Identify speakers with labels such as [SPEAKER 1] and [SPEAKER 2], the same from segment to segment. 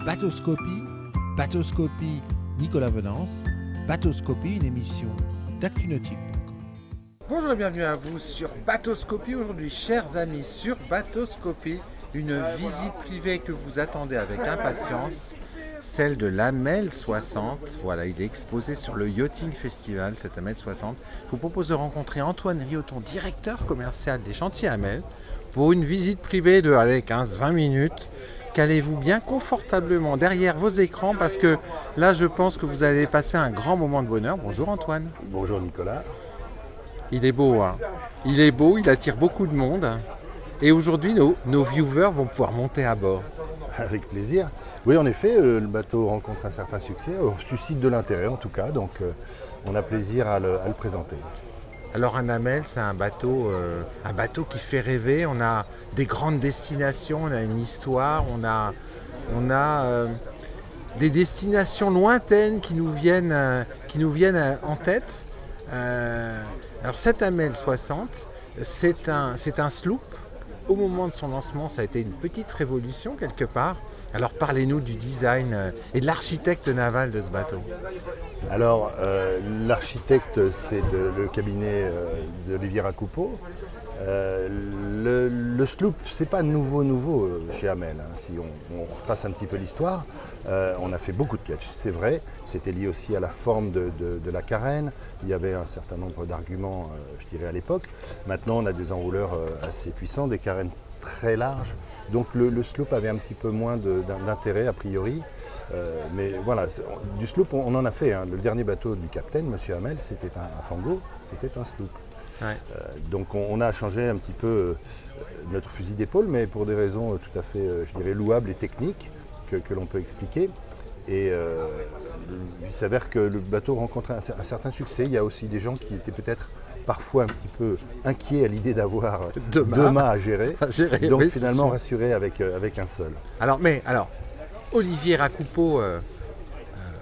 [SPEAKER 1] Bateauscopie, Bateauscopie Nicolas Venance, Bateauscopie, une émission d'ActuNautique.
[SPEAKER 2] Bonjour et bienvenue à vous sur Bateauscopie. Aujourd'hui, chers amis, sur Bateauscopie, une visite privée que vous attendez avec impatience, celle de l'Amel 60. Voilà, il est exposé sur le Yachting Festival, cet Amel 60. Je vous propose de rencontrer Antoine Rioton, directeur commercial des chantiers Amel, pour une visite privée de 15-20 minutes. Calez-vous bien confortablement derrière vos écrans parce que là, je pense que vous allez passer un grand moment de bonheur. Bonjour Antoine.
[SPEAKER 3] Bonjour Nicolas.
[SPEAKER 2] Il est beau, hein. Il est beau, il attire beaucoup de monde. Et aujourd'hui, nos viewers vont pouvoir monter à bord.
[SPEAKER 3] Avec plaisir. Oui, en effet, le bateau rencontre un certain succès, suscite de l'intérêt en tout cas, donc on a plaisir à le présenter.
[SPEAKER 2] Alors un Amel, c'est un bateau qui fait rêver. On a des grandes destinations, on a une histoire, on a des destinations lointaines qui nous viennent en tête. Alors cet Amel 60, c'est un sloop. Au moment de son lancement, ça a été une petite révolution quelque part. Alors parlez-nous du design et de l'architecte naval de ce bateau.
[SPEAKER 3] Alors l'architecte, c'est le cabinet d'Olivier Racoupeau. Le sloop, c'est pas nouveau chez Amel. Si on retrace un petit peu l'histoire, on a fait beaucoup de catch, c'est vrai. C'était lié aussi à la forme de la carène. Il y avait un certain nombre d'arguments, je dirais, à l'époque. Maintenant, on a des enrouleurs assez puissants, des carènes très larges. Donc le sloop avait un petit peu moins d'intérêt a priori. Mais voilà, du sloop, on en a fait. Le dernier bateau du capitaine, M. Amel, c'était un Fango, c'était un sloop.
[SPEAKER 2] Ouais.
[SPEAKER 3] Donc on a changé un petit peu notre fusil d'épaule, mais pour des raisons tout à fait, je dirais, louables et techniques que l'on peut expliquer. Et il s'avère que le bateau rencontre un certain succès. Il y a aussi des gens qui étaient peut-être parfois un petit peu inquiets à l'idée d'avoir deux mâts à gérer. Donc
[SPEAKER 2] oui,
[SPEAKER 3] finalement rassurés avec un seul.
[SPEAKER 2] Alors Olivier Racoupeau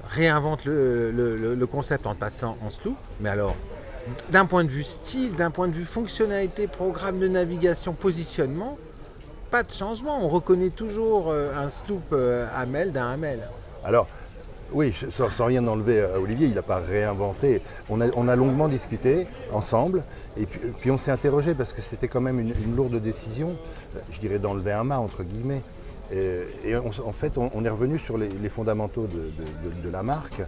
[SPEAKER 2] réinvente le concept en passant en sloop, mais alors d'un point de vue style, d'un point de vue fonctionnalité, programme de navigation, positionnement, pas de changement. On reconnaît toujours un sloop Amel d'un Amel.
[SPEAKER 3] Alors, oui, sans rien enlever à Olivier, il n'a pas réinventé. On a longuement discuté ensemble et puis on s'est interrogé parce que c'était quand même une lourde décision, je dirais d'enlever un mât entre guillemets. Et en fait, on est revenu sur les fondamentaux de la marque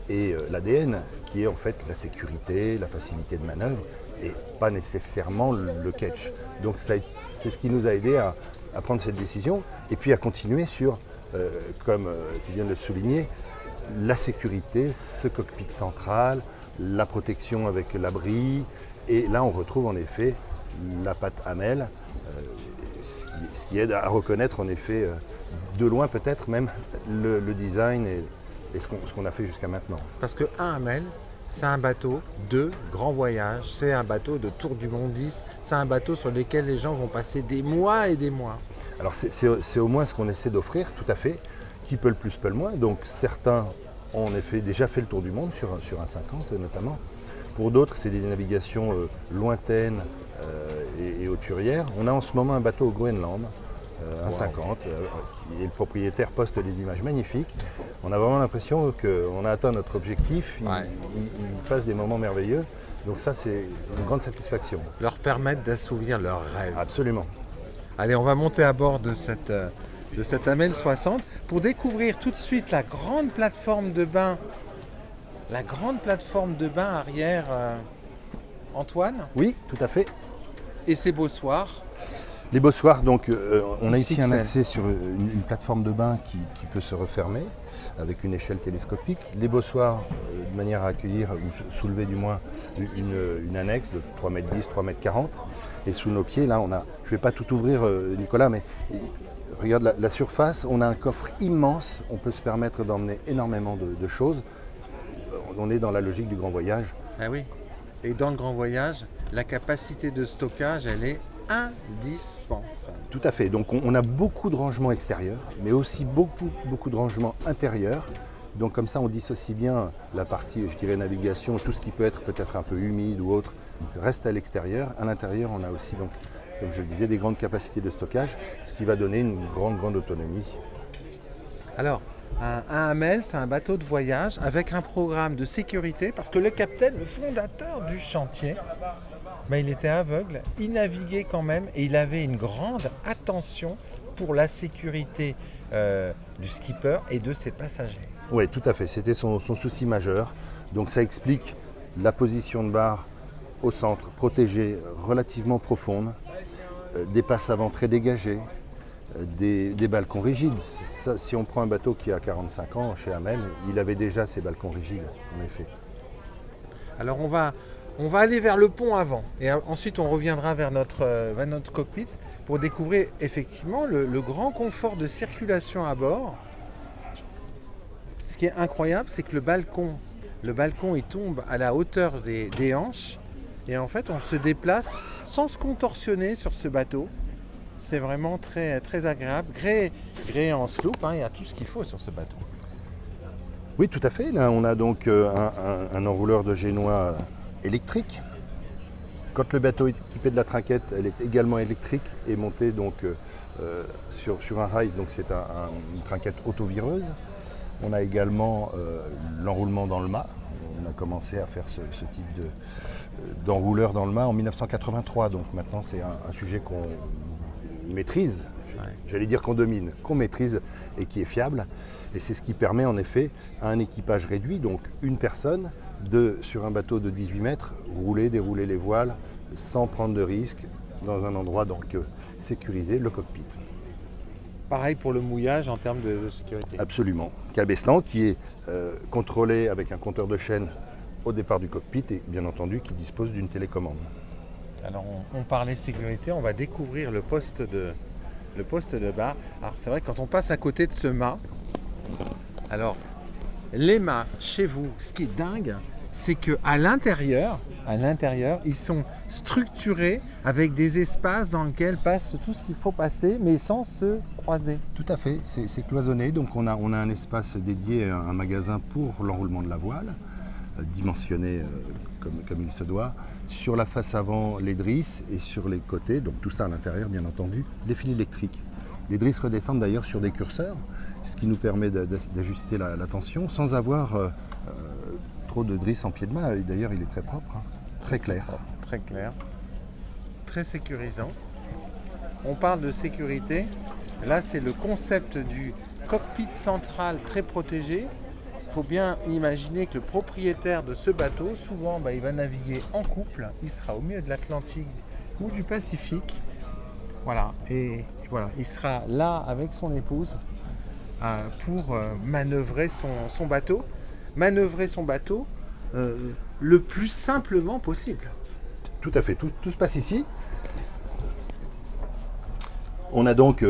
[SPEAKER 3] et l'ADN qui est en fait la sécurité, la facilité de manœuvre et pas nécessairement le catch. Donc c'est ce qui nous a aidé à prendre cette décision et puis à continuer sur, comme tu viens de le souligner, la sécurité, ce cockpit central, la protection avec l'abri. Et là, on retrouve en effet la patte Amel, ce qui aide à reconnaître en effet de loin peut-être même le design et ce qu'on a fait jusqu'à maintenant.
[SPEAKER 2] Parce que un Amel, c'est un bateau de grand voyage, c'est un bateau de tour du mondiste, c'est un bateau sur lequel les gens vont passer des mois et des mois.
[SPEAKER 3] Alors c'est au moins ce qu'on essaie d'offrir, tout à fait. Qui peut le plus, peut le moins. Donc certains ont en effet déjà fait le tour du monde sur un 50 notamment. Pour d'autres, c'est des navigations lointaines et auturières. On a en ce moment un bateau au Groenland, un 50, et le propriétaire poste des images magnifiques. On a vraiment l'impression qu'on a atteint notre objectif, il passe des moments merveilleux. Donc ça, c'est une grande satisfaction.
[SPEAKER 2] Leur permettre d'assouvir leurs rêves.
[SPEAKER 3] Absolument.
[SPEAKER 2] Allez, on va monter à bord de cette Amel 60 pour découvrir tout de suite la grande plateforme de bain arrière, Antoine.
[SPEAKER 3] Oui, tout à fait.
[SPEAKER 2] Et ses bossoirs.
[SPEAKER 3] Les bossoirs, donc on a ici
[SPEAKER 2] XXL.
[SPEAKER 3] un accès sur une plateforme de bain qui peut se refermer avec une échelle télescopique. Les bossoirs, de manière à accueillir, ou soulever du moins, une annexe de 3,10 m, 3,40 m. Et sous nos pieds, là, je ne vais pas tout ouvrir, Nicolas, mais regarde la surface, on a un coffre immense, on peut se permettre d'emmener énormément de choses. On est dans la logique du grand voyage.
[SPEAKER 2] Ah oui. Et dans le grand voyage, la capacité de stockage, elle est indispensable.
[SPEAKER 3] Tout à fait. Donc on a beaucoup de rangements extérieurs, mais aussi beaucoup de rangements intérieurs. Donc comme ça, on dissocie bien la partie, je dirais, navigation, tout ce qui peut être peut-être un peu humide ou autre, reste à l'extérieur. À l'intérieur, on a aussi, donc, comme je le disais, des grandes capacités de stockage, ce qui va donner une grande autonomie.
[SPEAKER 2] Alors, un Hamel, c'est un bateau de voyage avec un programme de sécurité parce que le capitaine, le fondateur du chantier, il était aveugle, il naviguait quand même et il avait une grande attention pour la sécurité du skipper et de ses passagers.
[SPEAKER 3] Oui, tout à fait. C'était son souci majeur. Donc ça explique la position de barre au centre, protégée, relativement profonde, des passes avant très dégagées, des balcons rigides. Ça, si on prend un bateau qui a 45 ans chez Hamel, il avait déjà ces balcons rigides, en effet.
[SPEAKER 2] Alors on va aller vers le pont avant et ensuite on reviendra vers notre cockpit pour découvrir effectivement le grand confort de circulation à bord. Ce qui est incroyable, c'est que le balcon il tombe à la hauteur des hanches et en fait on se déplace sans se contorsionner sur ce bateau. C'est vraiment très, très agréable. Gréé en sloop, il y a tout ce qu'il faut sur ce bateau.
[SPEAKER 3] Oui, tout à fait. Là, on a donc un enrouleur de génois électrique. Quand le bateau est équipé de la trinquette, elle est également électrique et montée donc, sur un rail. Donc c'est une trinquette autovireuse. On a également l'enroulement dans le mât. On a commencé à faire ce type d'enrouleur dans le mât en 1983. Donc maintenant c'est un sujet qu'on maîtrise, j'allais dire qu'on domine, qu'on maîtrise et qui est fiable. Et c'est ce qui permet en effet à un équipage réduit, donc une personne, sur un bateau de 18 mètres, rouler, dérouler les voiles sans prendre de risques dans un endroit donc sécurisé, le cockpit.
[SPEAKER 2] Pareil pour le mouillage en termes de sécurité.
[SPEAKER 3] Absolument. Cabestan qui est contrôlé avec un compteur de chaîne au départ du cockpit et bien entendu qui dispose d'une télécommande.
[SPEAKER 2] Alors on parlait sécurité, on va découvrir le poste de bar. Alors c'est vrai que quand on passe à côté de ce mât, alors les mâts chez vous, ce qui est dingue, c'est qu'à l'intérieur, ils sont structurés avec des espaces dans lesquels passe tout ce qu'il faut passer, mais sans se croiser.
[SPEAKER 3] Tout à fait, c'est cloisonné, donc on a un espace dédié, un magasin pour l'enroulement de la voile, dimensionné comme il se doit. Sur la face avant, les drisses et sur les côtés, donc tout ça à l'intérieur bien entendu, les fils électriques. Les drisses redescendent d'ailleurs sur des curseurs, ce qui nous permet d'ajuster la tension sans avoir trop de drisses en pied de mât. D'ailleurs il est très propre, très clair.
[SPEAKER 2] Très clair, très sécurisant. On parle de sécurité, là c'est le concept du cockpit central très protégé. Il faut bien imaginer que le propriétaire de ce bateau, souvent il va naviguer en couple, il sera au milieu de l'Atlantique ou du Pacifique. Voilà, et voilà, il sera là avec son épouse pour manœuvrer son bateau. Manœuvrer son bateau le plus simplement possible.
[SPEAKER 3] Tout à fait, tout se passe ici. On a donc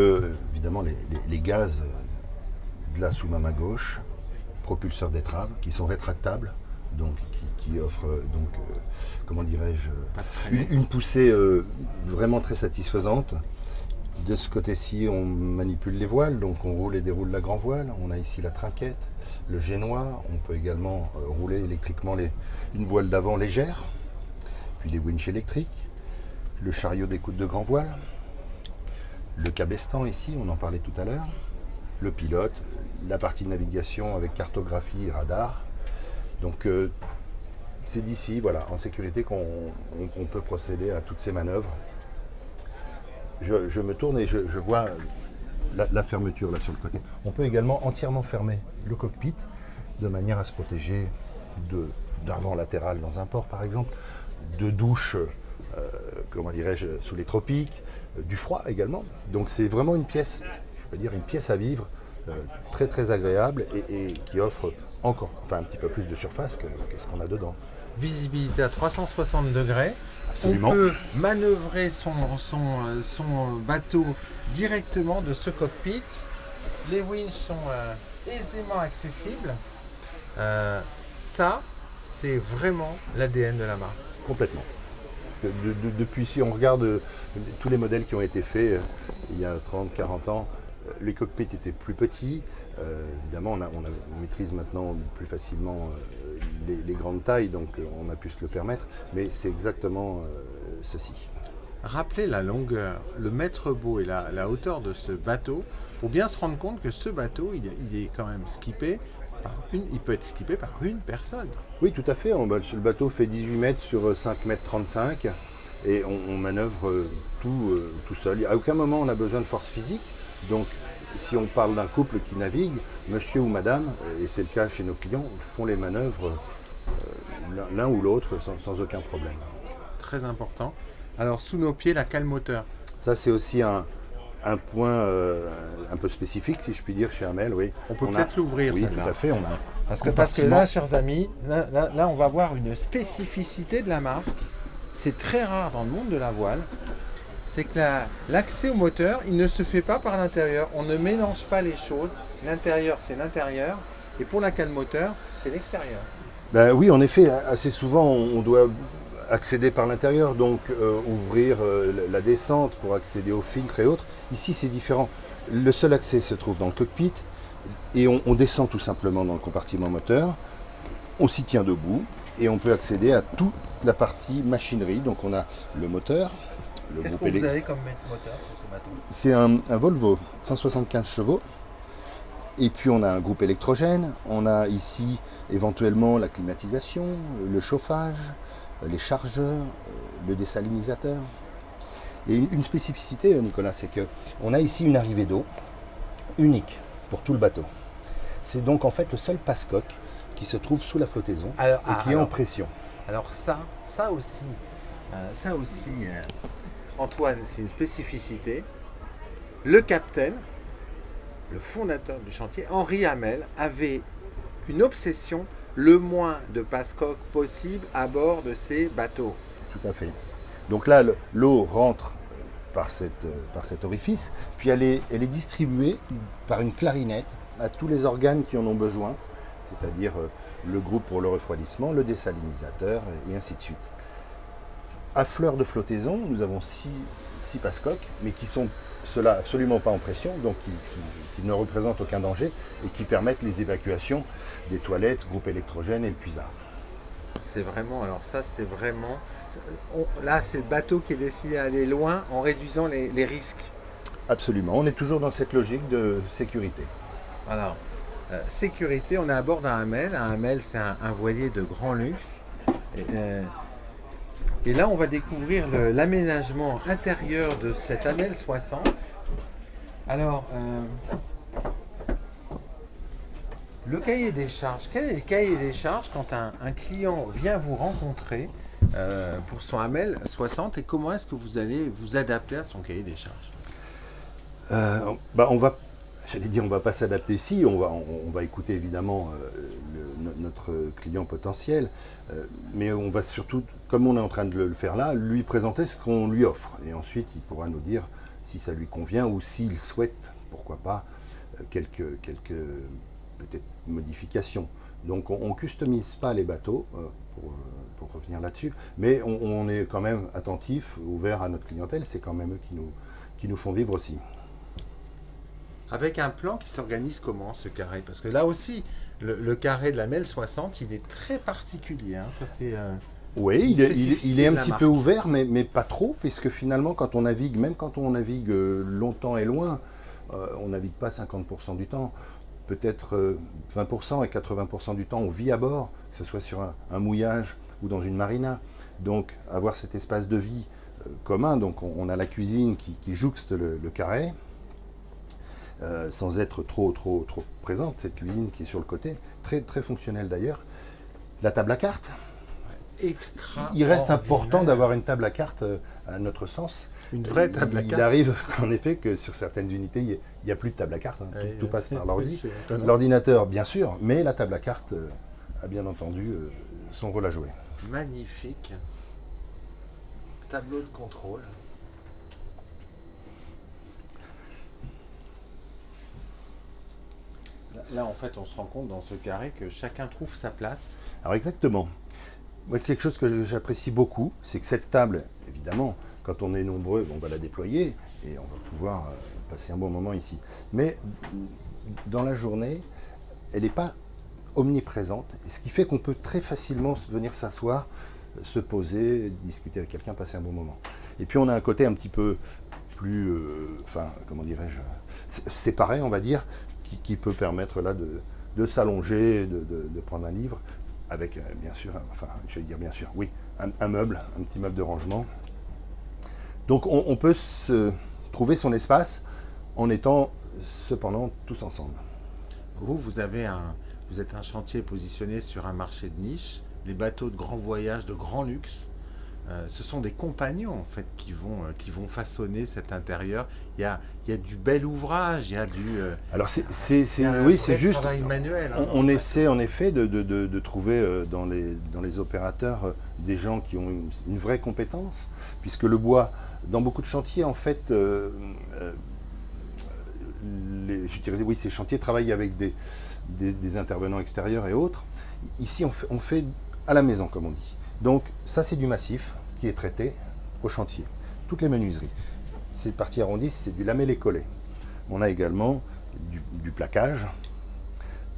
[SPEAKER 3] évidemment les gaz de la sous-main à gauche, propulseurs d'étrave qui sont rétractables, donc qui offrent donc comment dirais-je une poussée vraiment très satisfaisante. De ce côté-ci, on manipule les voiles, donc on roule et déroule la grand voile. On a ici la trinquette, le génois. On peut également rouler électriquement une voile d'avant légère, puis les winches électriques, le chariot d'écoute de grand voile, le cabestan ici, on en parlait tout à l'heure, le pilote, la partie navigation avec cartographie et radar. Donc c'est d'ici, voilà, en sécurité qu'on peut procéder à toutes ces manœuvres. Je me tourne et je vois la fermeture là sur le côté. On peut également entièrement fermer le cockpit de manière à se protéger d'un vent latéral dans un port par exemple, de douches, comment dirais-je, sous les tropiques, du froid également. Donc c'est vraiment une pièce, je peux dire une pièce à vivre, très très agréable et qui offre encore, un petit peu plus de surface que ce qu'on a dedans.
[SPEAKER 2] Visibilité à 360 degrés.
[SPEAKER 3] Absolument.
[SPEAKER 2] On peut manœuvrer son bateau directement de ce cockpit. Les winches sont aisément accessibles. Ça, c'est vraiment l'ADN de la marque.
[SPEAKER 3] Complètement. Depuis, si on regarde tous les modèles qui ont été faits il y a 30-40 ans, les cockpits étaient plus petits. Évidemment, on maîtrise maintenant plus facilement les grandes tailles, donc on a pu se le permettre, mais c'est exactement ceci.
[SPEAKER 2] rappeler la longueur, le mètre beau et la hauteur de ce bateau pour bien se rendre compte que ce bateau, il est quand même skippé il peut être skippé par une personne.
[SPEAKER 3] Oui, tout à fait. Le bateau fait 18 mètres sur 5 mètres 35 et on manœuvre tout seul. À aucun moment on a besoin de force physique. Donc, si on parle d'un couple qui navigue, monsieur ou madame, et c'est le cas chez nos clients, font les manœuvres l'un ou l'autre sans aucun problème.
[SPEAKER 2] Très important. Alors, sous nos pieds, la cale moteur.
[SPEAKER 3] Ça, c'est aussi un point un peu spécifique, si je puis dire, chez Hamel. Oui.
[SPEAKER 2] On peut peut-être l'ouvrir,
[SPEAKER 3] oui,
[SPEAKER 2] celle-là.
[SPEAKER 3] tout à fait. On a
[SPEAKER 2] parce que là, chers amis, là, on va voir une spécificité de la marque. C'est très rare dans le monde de la voile. C'est que l'accès au moteur, il ne se fait pas par l'intérieur. On ne mélange pas les choses. L'intérieur, c'est l'intérieur. Et pour la cale moteur, c'est l'extérieur.
[SPEAKER 3] Ben oui, en effet, assez souvent, on doit accéder par l'intérieur, donc ouvrir la descente pour accéder au filtre et autres. Ici, c'est différent. Le seul accès se trouve dans le cockpit et on descend tout simplement dans le compartiment moteur. On s'y tient debout et on peut accéder à toute la partie machinerie. Donc on a le moteur,
[SPEAKER 2] Qu'est-ce que vous avez comme moteur sur ce bateau?
[SPEAKER 3] C'est un Volvo 175 chevaux. Et puis on a un groupe électrogène. On a ici éventuellement la climatisation, le chauffage, les chargeurs, le désalinisateur. Et une spécificité, Nicolas, c'est qu'on a ici une arrivée d'eau unique pour tout le bateau. C'est donc en fait le seul passe-coque qui se trouve sous la flottaison et qui est en pression.
[SPEAKER 2] Alors ça aussi, Antoine, c'est une spécificité. Le capitaine, le fondateur du chantier, Henri Hamel, avait une obsession, le moins de passe-coque possible à bord de ces bateaux.
[SPEAKER 3] Tout à fait. Donc là, l'eau rentre par cet orifice, puis elle est distribuée par une clarinette à tous les organes qui en ont besoin, c'est-à-dire le groupe pour le refroidissement, le désalinisateur et ainsi de suite. À fleur de flottaison, nous avons six passe-coques, mais qui sont ceux-là absolument pas en pression, donc qui ne représentent aucun danger et qui permettent les évacuations des toilettes, groupe électrogène et le puisard.
[SPEAKER 2] C'est vraiment, alors ça c'est vraiment, là c'est le bateau qui est décidé à aller loin en réduisant les risques.
[SPEAKER 3] Absolument, on est toujours dans cette logique de sécurité.
[SPEAKER 2] Alors, sécurité, on est à bord d'un Hamel. Un Hamel, c'est un voilier de grand luxe. Et là, on va découvrir l'aménagement intérieur de cet Hamel 60. Alors, le cahier des charges. Quel est le cahier des charges quand un client vient vous rencontrer pour son Hamel 60 et comment est-ce que vous allez vous adapter à son cahier des charges?
[SPEAKER 3] On va pas s'adapter ici, on va écouter évidemment notre client potentiel, mais on va surtout, comme on est en train de le faire là, lui présenter ce qu'on lui offre. Et ensuite, il pourra nous dire si ça lui convient ou s'il souhaite, pourquoi pas, quelques peut-être modifications. Donc on ne customise pas les bateaux, pour revenir là-dessus, mais on est quand même attentif, ouvert à notre clientèle, c'est quand même eux qui nous font vivre aussi.
[SPEAKER 2] Avec un plan qui s'organise comment, ce carré? Parce que là aussi, le carré de la Hamel 60, il est très particulier. Hein. Ça,
[SPEAKER 3] oui, il est un petit peu ouvert, mais pas trop, puisque finalement, quand on navigue, même quand on navigue longtemps et loin, on ne navigue pas 50% du temps. Peut-être 20% et 80% du temps, on vit à bord, que ce soit sur un mouillage ou dans une marina. Donc, avoir cet espace de vie commun, donc on a la cuisine qui jouxte le carré, sans être trop présente, cette cuisine qui est sur le côté, très, très fonctionnelle d'ailleurs. La table à cartes, il reste important d'avoir une table à cartes à notre sens.
[SPEAKER 2] Une vraie table à cartes.
[SPEAKER 3] Il arrive en effet que sur certaines unités, il n'y a plus de table à cartes, hein. Tout passe par l'ordi. L'ordinateur, bien sûr, mais la table à cartes a bien entendu son rôle à jouer.
[SPEAKER 2] Magnifique. Tableau de contrôle. Là, en fait, on se rend compte dans ce carré que chacun trouve sa place.
[SPEAKER 3] Alors exactement. Moi, quelque chose que j'apprécie beaucoup, c'est que cette table, évidemment, quand on est nombreux, on va la déployer et on va pouvoir passer un bon moment ici. Mais dans la journée, elle n'est pas omniprésente, et ce qui fait qu'on peut très facilement venir s'asseoir, se poser, discuter avec quelqu'un, passer un bon moment. Et puis on a un côté un petit peu plus, enfin, comment dirais-je, séparé, on va dire, qui peut permettre là de s'allonger, de prendre un livre, avec bien sûr, enfin, je vais dire bien sûr, oui, un meuble, un petit meuble de rangement. Donc on peut trouver son espace en étant cependant tous ensemble.
[SPEAKER 2] Vous êtes un chantier positionné sur un marché de niche, les bateaux de grand voyage, de grand luxe. Ce sont des compagnons en fait qui vont façonner cet intérieur. Il y a du bel ouvrage, il y a du.
[SPEAKER 3] Alors
[SPEAKER 2] oui, c'est juste. Travail manuel.
[SPEAKER 3] On essaie en effet de trouver dans les opérateurs des gens qui ont une vraie compétence, puisque le bois, dans beaucoup de chantiers en fait, je dirais oui, ces chantiers travaillent avec des intervenants extérieurs et autres. Ici, on fait à la maison, comme on dit. Donc ça, c'est du massif qui est traité au chantier. Toutes les menuiseries. Ces parties arrondies, c'est du lamellé collé. On a également du plaquage.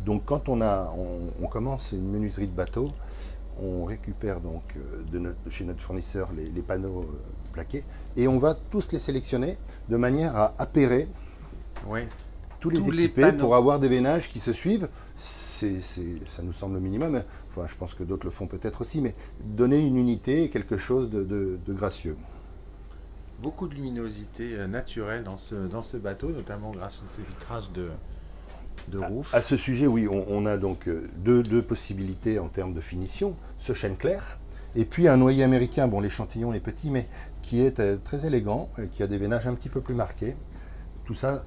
[SPEAKER 3] Donc quand on commence une menuiserie de bateau, on récupère donc chez notre fournisseur les panneaux plaqués et on va tous les sélectionner de manière à appairer tous les équipés pour avoir des veinages qui se suivent. Ça nous semble le minimum. Enfin, je pense que d'autres le font peut-être aussi, mais donner une unité et quelque chose de gracieux.
[SPEAKER 2] Beaucoup de luminosité naturelle dans ce bateau, notamment grâce à ces vitrages de rouf.
[SPEAKER 3] À ce sujet, oui, on a donc deux possibilités en termes de finition. Ce chêne clair, et puis un noyer américain, bon l'échantillon est petit, mais qui est très élégant, qui a des veinages un petit peu plus marqués. Tout ça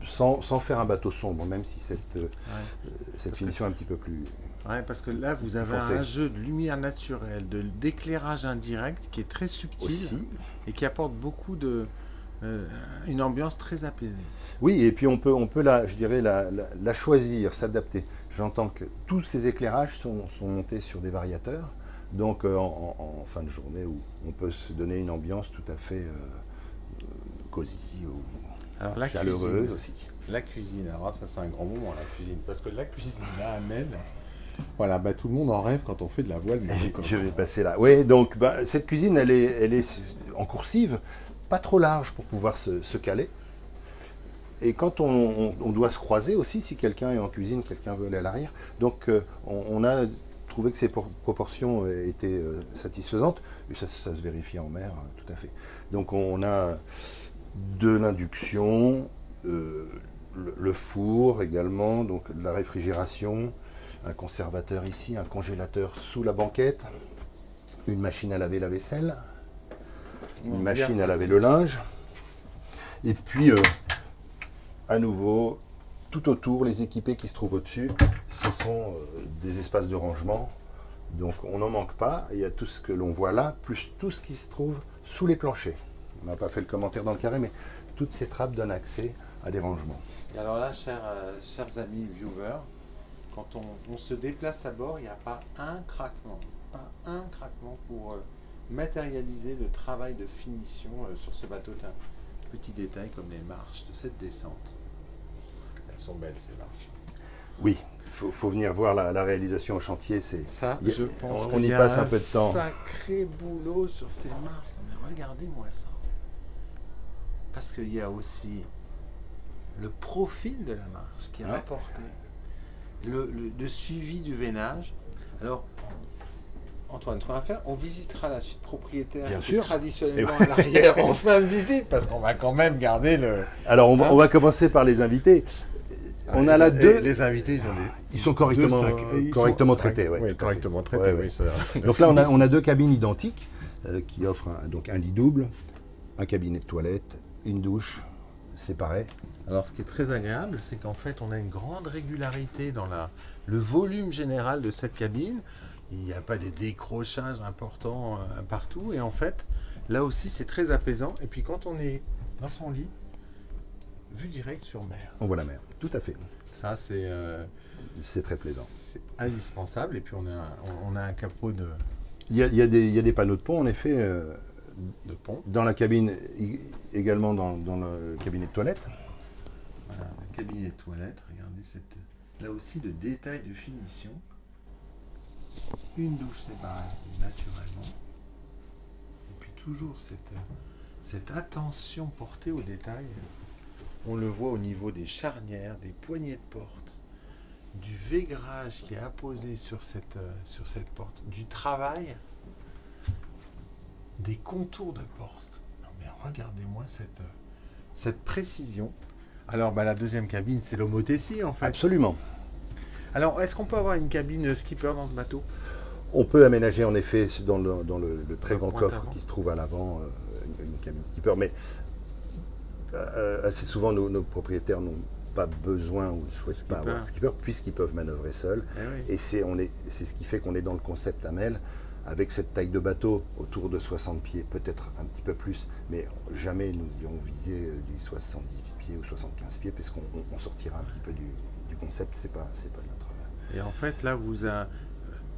[SPEAKER 3] sans faire un bateau sombre, même si cette finition est un petit peu plus...
[SPEAKER 2] Oui, parce que là, vous avez un jeu de lumière naturelle, d'éclairage indirect qui est très subtil aussi, et qui apporte beaucoup une ambiance très apaisée.
[SPEAKER 3] Oui, et puis on peut je dirais, la choisir, s'adapter. J'entends que tous ces éclairages sont montés sur des variateurs, donc en fin de journée, où on peut se donner une ambiance tout à fait cosy ou chaleureuse aussi.
[SPEAKER 2] La cuisine, alors ça c'est un grand moment, la cuisine, parce que la cuisine là, Amel, voilà, tout le monde en rêve quand on fait de la voile.
[SPEAKER 3] Je vais passer là. Oui, donc cette cuisine, elle est en coursive, pas trop large pour pouvoir se caler. Et quand on doit se croiser aussi, si quelqu'un est en cuisine, quelqu'un veut aller à l'arrière. Donc on a trouvé que ces proportions étaient satisfaisantes, et ça se vérifie en mer, tout à fait. Donc on a de l'induction, le four également, donc de la réfrigération, un conservateur ici, un congélateur sous la banquette, une machine à laver la vaisselle, une machine à laver le linge, et puis à nouveau, tout autour, les équipés qui se trouvent au-dessus, ce sont des espaces de rangement, donc on n'en manque pas, il y a tout ce que l'on voit là, plus tout ce qui se trouve sous les planchers. On n'a pas fait le commentaire dans le carré, mais toutes ces trappes donnent accès à des rangements.
[SPEAKER 2] Et alors là, chers amis viewers, quand on se déplace à bord, il n'y a pas un craquement pour matérialiser le travail de finition sur ce bateau. Un petit détail comme les marches de cette descente. Elles sont belles ces marches.
[SPEAKER 3] Oui, il faut venir voir la réalisation au chantier.
[SPEAKER 2] Ça, je pense
[SPEAKER 3] on y passe un peu de temps.
[SPEAKER 2] Sacré boulot sur ces marches. Mais regardez-moi ça. Parce qu'il y a aussi le profil de la marche qui est rapporté. Le suivi du veinage. Alors, Antoine, ce qu'on va faire, on visitera la suite propriétaire traditionnellement à l'arrière en fin de visite, parce qu'on va quand même garder le...
[SPEAKER 3] Alors, on va commencer par les invités. On a là deux...
[SPEAKER 2] Les invités,
[SPEAKER 3] ils sont correctement traités.
[SPEAKER 2] Oui, correctement traités, oui.
[SPEAKER 3] Donc là, on a deux cabines identiques qui offrent donc un lit double, un cabinet de toilette, une douche séparée.
[SPEAKER 2] Alors, ce qui est très agréable, c'est qu'en fait, on a une grande régularité dans le volume général de cette cabine. Il n'y a pas des décrochages importants partout. Et en fait, là aussi, c'est très apaisant. Et puis, quand on est dans son lit, vue directe sur mer.
[SPEAKER 3] On voit la mer, tout à fait.
[SPEAKER 2] Ça, c'est
[SPEAKER 3] très plaisant.
[SPEAKER 2] C'est indispensable. Et puis, on a un capot de...
[SPEAKER 3] Il y a des panneaux de pont, en effet,
[SPEAKER 2] de pont.
[SPEAKER 3] Dans la cabine, également dans le cabinet de toilette.
[SPEAKER 2] Voilà, le cabinet de toilette, regardez là aussi le détail de finition. Une douche séparée naturellement. Et puis tout toujours cette attention portée au détail. On le voit au niveau des charnières, des poignées de porte, du vaigrage qui est apposé sur cette porte, du travail, des contours de porte. Non mais regardez-moi cette précision. Alors la deuxième cabine, c'est l'homothétie en fait.
[SPEAKER 3] Absolument.
[SPEAKER 2] Alors est-ce qu'on peut avoir une cabine skipper dans ce bateau?
[SPEAKER 3] On peut aménager en effet dans le très grand
[SPEAKER 2] pointe
[SPEAKER 3] coffre
[SPEAKER 2] avant.
[SPEAKER 3] qui se trouve à l'avant une cabine skipper, mais assez souvent nos propriétaires n'ont pas besoin ou ne souhaitent pas avoir de skipper puisqu'ils peuvent manœuvrer seuls.
[SPEAKER 2] Eh oui.
[SPEAKER 3] Et c'est ce qui fait qu'on est dans le concept Hamel avec cette taille de bateau autour de 60 pieds, peut-être un petit peu plus, mais jamais nous irons viser du 70 pieds ou 75 pieds puisqu'on sortira un petit peu du concept, c'est pas notre...
[SPEAKER 2] Et en fait là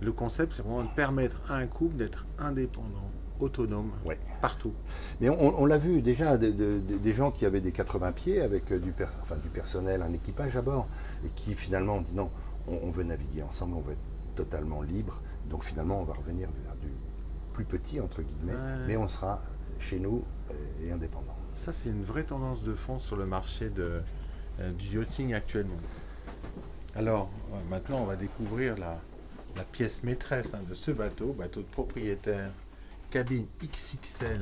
[SPEAKER 2] le concept c'est vraiment de permettre à un couple d'être indépendant, autonome,
[SPEAKER 3] Ouais.
[SPEAKER 2] partout.
[SPEAKER 3] Mais on l'a vu déjà, des gens qui avaient des 80 pieds avec du personnel, un équipage à bord, et qui finalement ont dit non, on veut naviguer ensemble, on veut être totalement libre. Donc finalement, on va revenir vers du plus petit, entre guillemets, mais on sera chez nous et indépendant.
[SPEAKER 2] Ça c'est une vraie tendance de fond sur le marché du yachting actuellement. Alors maintenant on va découvrir la pièce maîtresse de ce bateau de propriétaire, cabine XXL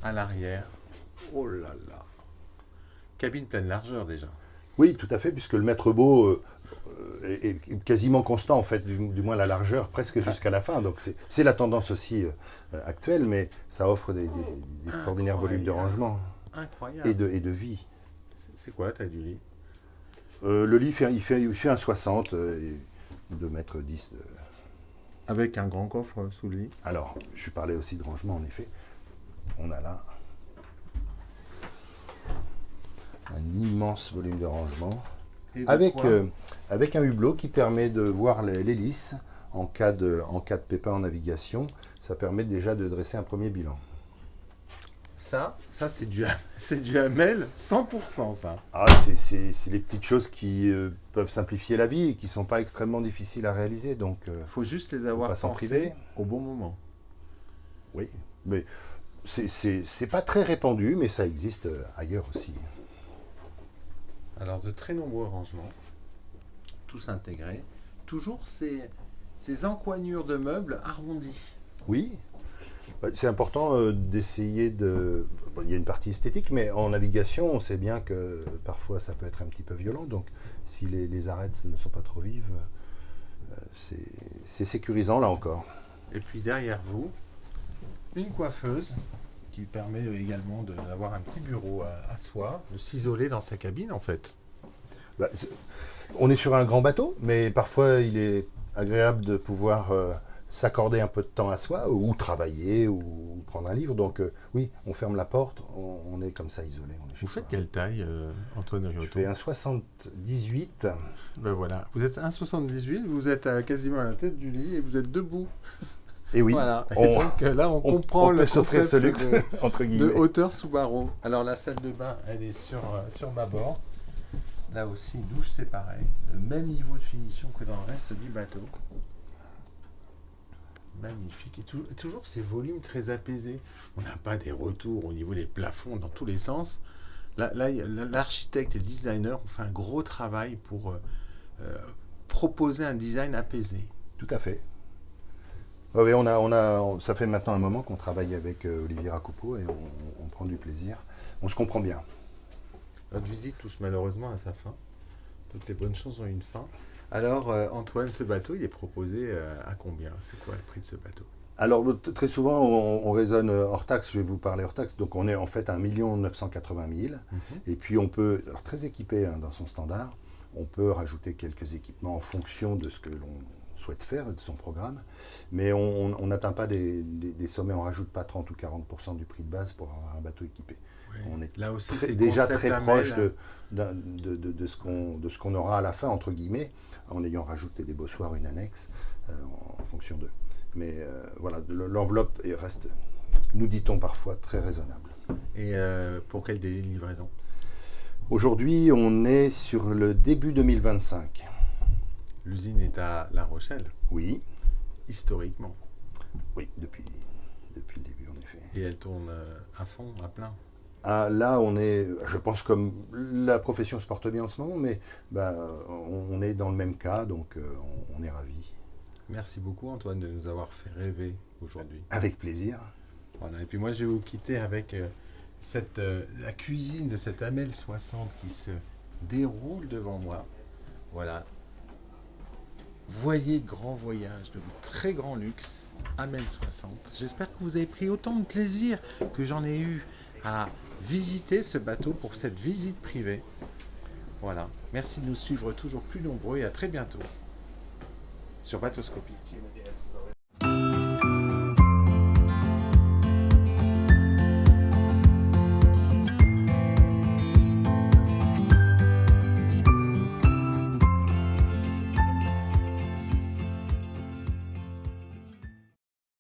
[SPEAKER 2] à l'arrière. Oh là là, cabine pleine largeur déjà.
[SPEAKER 3] Oui, tout à fait, puisque le maître beau est quasiment constant, en fait, du moins la largeur, presque jusqu'à la fin. Donc c'est la tendance aussi actuelle, mais ça offre des extraordinaires volumes de rangement
[SPEAKER 2] Incroyable.
[SPEAKER 3] et de vie.
[SPEAKER 2] C'est quoi la taille du lit?
[SPEAKER 3] Le lit, il fait un 60 et 2 mètres 10.
[SPEAKER 2] Avec un grand coffre sous le lit.
[SPEAKER 3] Alors, je parlais aussi de rangement, en effet. On a là un immense volume de rangement. Avec un hublot qui permet de voir l'hélice en cas de pépin en navigation. Ça permet déjà de dresser un premier bilan.
[SPEAKER 2] Ça c'est du Hamel 100% ça.
[SPEAKER 3] Ah, c'est les petites choses qui peuvent simplifier la vie et qui ne sont pas extrêmement difficiles à réaliser. Donc,
[SPEAKER 2] Faut juste les avoir
[SPEAKER 3] pas s'en
[SPEAKER 2] pensées
[SPEAKER 3] priver.
[SPEAKER 2] au bon moment.
[SPEAKER 3] Oui, mais c'est pas très répandu, mais ça existe ailleurs aussi.
[SPEAKER 2] Alors de très nombreux rangements, tous intégrés. Toujours ces encoignures de meubles arrondies.
[SPEAKER 3] Oui, c'est important d'essayer de... Bon, il y a une partie esthétique, mais en navigation, on sait bien que parfois ça peut être un petit peu violent. Donc si les arêtes ne sont pas trop vives, c'est sécurisant là encore.
[SPEAKER 2] Et puis derrière vous, une coiffeuse qui permet également d'avoir un petit bureau à soi, de s'isoler dans sa cabine en fait.
[SPEAKER 3] On est sur un grand bateau, mais parfois il est agréable de pouvoir s'accorder un peu de temps à soi, ou travailler, ou prendre un livre. Donc oui, on ferme la porte, on est comme ça isolé.
[SPEAKER 2] Vous faites quelle taille, Antoine Riotto?
[SPEAKER 3] Je fais un 78.
[SPEAKER 2] Ben voilà, vous êtes 1,78, vous êtes quasiment à la tête du lit et vous êtes debout.
[SPEAKER 3] Et oui,
[SPEAKER 2] Voilà. Et donc là, on comprend le
[SPEAKER 3] peut s'offrir
[SPEAKER 2] concept
[SPEAKER 3] ce luxe, entre
[SPEAKER 2] de
[SPEAKER 3] guillemets.
[SPEAKER 2] hauteur sous barreau. Alors la salle de bain, elle est sur ma bord. Là aussi, douche, c'est pareil. Le même niveau de finition que dans le reste du bateau. Magnifique. Et toujours ces volumes très apaisés. On n'a pas des retours au niveau des plafonds dans tous les sens. Là, l'architecte et le designer ont fait un gros travail pour proposer un design apaisé.
[SPEAKER 3] Tout à fait. Oui, ça fait maintenant un moment qu'on travaille avec Olivier Racopo et on prend du plaisir. On se comprend bien.
[SPEAKER 2] Notre visite touche malheureusement à sa fin. Toutes les bonnes choses ont une fin. Alors, Antoine, ce bateau, il est proposé à combien? C'est quoi le prix de ce bateau?
[SPEAKER 3] Alors, très souvent, on raisonne hors taxe. Je vais vous parler hors taxe. Donc, on est en fait à 1 980 000. Et puis, on peut, alors très équipé dans son standard, on peut rajouter quelques équipements en fonction de ce que l'on souhaite faire, de son programme. Mais on n'atteint pas des sommets, on ne rajoute pas 30 ou 40% du prix de base pour avoir un bateau équipé.
[SPEAKER 2] Oui.
[SPEAKER 3] On est
[SPEAKER 2] Là aussi, c'est
[SPEAKER 3] déjà
[SPEAKER 2] concept
[SPEAKER 3] très
[SPEAKER 2] Hamel.
[SPEAKER 3] proche de ce qu'on aura à la fin, entre guillemets, en ayant rajouté des bossoirs, une annexe, en fonction d'eux. Mais voilà, l'enveloppe reste, nous dit-on parfois, très raisonnable.
[SPEAKER 2] Et pour quel délai de livraison?
[SPEAKER 3] Aujourd'hui, on est sur le début 2025.
[SPEAKER 2] L'usine est à La Rochelle,
[SPEAKER 3] Oui,
[SPEAKER 2] historiquement.
[SPEAKER 3] oui, depuis depuis le début, en effet.
[SPEAKER 2] Et elle tourne à fond, à plein.
[SPEAKER 3] Ah, là, on est, je pense, comme la profession se porte bien en ce moment, mais on est dans le même cas, donc on est ravis.
[SPEAKER 2] Merci beaucoup Antoine de nous avoir fait rêver aujourd'hui.
[SPEAKER 3] Avec plaisir.
[SPEAKER 2] Voilà. Et puis moi je vais vous quitter avec la cuisine de cette Amel 60 qui se déroule devant moi. Voilà. Voyez de grands voyages, de très grand luxe, Amel 60. J'espère que vous avez pris autant de plaisir que j'en ai eu à visiter ce bateau pour cette visite privée. Voilà. Merci de nous suivre toujours plus nombreux et à très bientôt sur Bateauscopie.